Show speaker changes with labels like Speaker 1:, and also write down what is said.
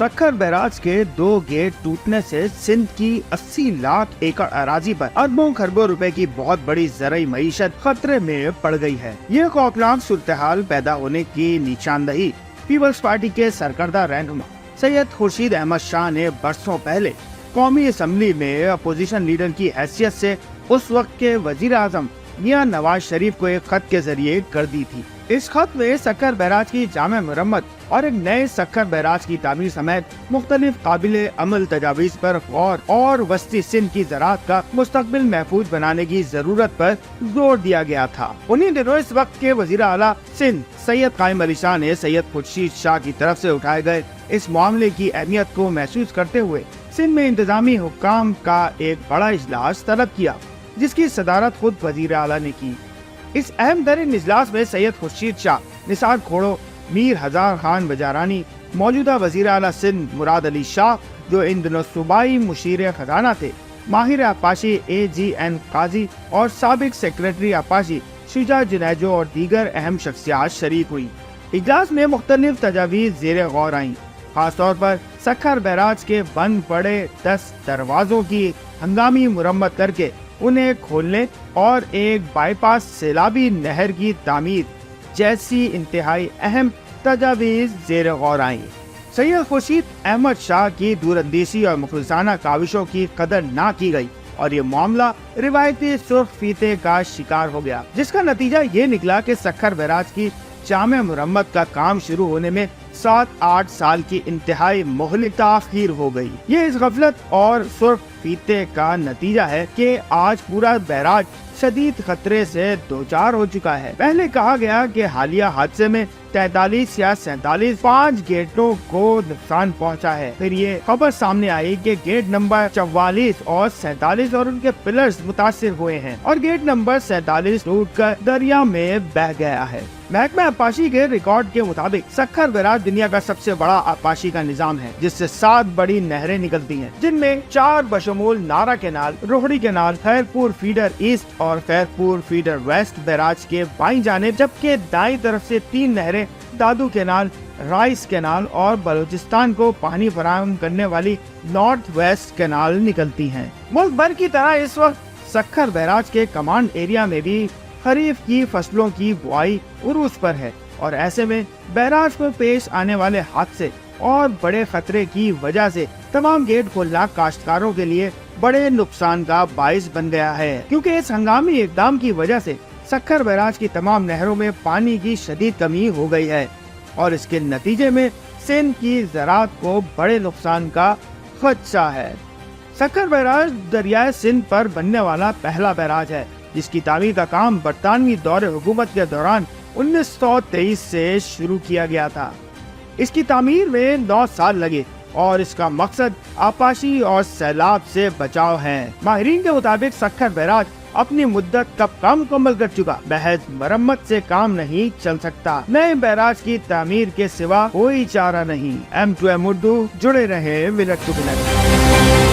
Speaker 1: Sukkur barrage के 2 gate टूटने से सिंध की 80 लाख एकड़ अराजी पर अरबों खरबों रुपए की बहुत बड़ी ज़राई मईशत खतरे में पड़ गई है। यह खौफनाक सूरत-ए-हाल पैदा होने की निशानदही पीपल्स पार्टी के सरकर्दा रहनुमा सैयद खुर्शीद अहमद शाह ने बरसों पहले कौमी असम्बली में अपोजिशन लीडर की हैसियत से उस वक्त के वजीर आजम मियां नवाज शरीफ को एक खत के जरिए कर दी थी। इस खत में सक्खर बैराज की जामे मुरम्मत और एक नए सक्खर बैराज की तामीर समेत मुख्तलिफ काबिले अमल तजावीज़ पर गौर और वस्ती सिंध की ज़राअत का मुस्तकबिल महफूज बनाने की जरूरत पर जोर दिया गया था। उन्हीं दिनों इस वक्त के वजीर आला सिंध सैयद कायम अली शाह ने सैयद खुर्शीद शाह की तरफ से उठाए गए इस मामले की अहमियत को महसूस करते हुए सिंध में इंतजामी हुक्काम का एक बड़ा इजलास तलब किया, जिसकी सदारत खुद वजीर आला ने की। इस अहम तरीन इजलास में सैयद खुर्शीद शाह, निसार खोड़ो, मीर हजार खान बजारानी, मौजूदा वजीर आला सिंध मुराद अली शाह जो इन दिनों सूबाई मुशीर खजाना थे, माहिर आपाशी AGN काजी और साबिक सेक्रेटरी आपाशी शुजा जुनैजो और दीगर अहम शख्सियात शरीक हुई। इजलास में मुख्तलिफ तजावीज़ ज़ेरे गौर आईं। खास तौर पर सक्खर बैराज के बंद पड़े 10 दरवाजों की हंगामी मुरम्मत करके उन्हें खोलने और एक बाईपास सैलाबी नहर की तामीर जैसी इंतहाई अहम तजावीज़ ज़ेर गौर आईं। सैयद खुर्शीद अहमद शाह की दूरअंदेशी और मुखलिसाना काविशों की कदर ना की गई और ये मामला रिवायती सुर्ख फीते का शिकार हो गया, जिसका नतीजा ये निकला कि सक्खर बैराज की जामे मुरम्मत का काम शुरू होने में 7-8 साल की इंतहाई मोहलिक ताखीर हो गई। ये इस गफलत और सुर्ख फीते का नतीजा है कि आज पूरा बैराज शदीद खतरे से दोचार हो चुका है। पहले कहा गया कि हालिया हादसे में 43 या 47 5 गेटों को नुकसान पहुंचा है। फिर ये खबर सामने आई कि गेट नंबर 44 और 47 और उनके पिलर्स मुतासिर हुए हैं और गेट नंबर 47 टूटकर दरिया में बह गया है। महकमा आपाशी के रिकॉर्ड के मुताबिक सक्खर बैराज दुनिया का सबसे बड़ा आपाशी का निजाम है, जिससे 7 बड़ी नहरें निकलती हैं, जिनमें 4 बशमूल नारा canal, Rohri canal, Khairpur feeder east और खैरपुर फीडर वेस्ट बैराज के बाईं जानिब, जबकि दाईं तरफ से 3 नहरें दादू कैनाल, राइस कैनाल और बलूचिस्तान को पानी फराहम करने वाली नॉर्थ वेस्ट कैनाल निकलती हैं। मुल्क भर की तरह इस वक्त सक्खर बैराज के कमांड एरिया में भी खरीफ की फसलों की बुआई उरूज पर है और ऐसे में बैराज पर पेश आने वाले हादसे और बड़े खतरे की वजह से तमाम गेट खोलना काश्तकारों के लिए बड़े नुकसान का बाइस बन गया है, क्योंकि इस हंगामी इकदाम की वजह से सक्खर बैराज की तमाम नहरों में पानी की शदीद कमी हो गई है और इसके नतीजे में सिंध की ज़राअत को बड़े नुकसान का खदशा है। सक्खर बैराज दरियाए सिंध पर बनने वाला पहला बैराज है, जिसकी तामीर का काम बरतानवी दौरे हुकूमत के दौरान 1923 से शुरू किया गया था। इसकी तामीर में 9 साल लगे और इसका मकसद आपाशी और सैलाब से बचाव है। माहिरीन के मुताबिक सक्खर बैराज अपनी मुद्दत कब मुकम्मल कर चुका, महज मरम्मत से काम नहीं चल सकता। नए बैराज की तामीर के सिवा कोई चारा नहीं। M2M उर्दू, जुड़े रहे विलट टू विलट।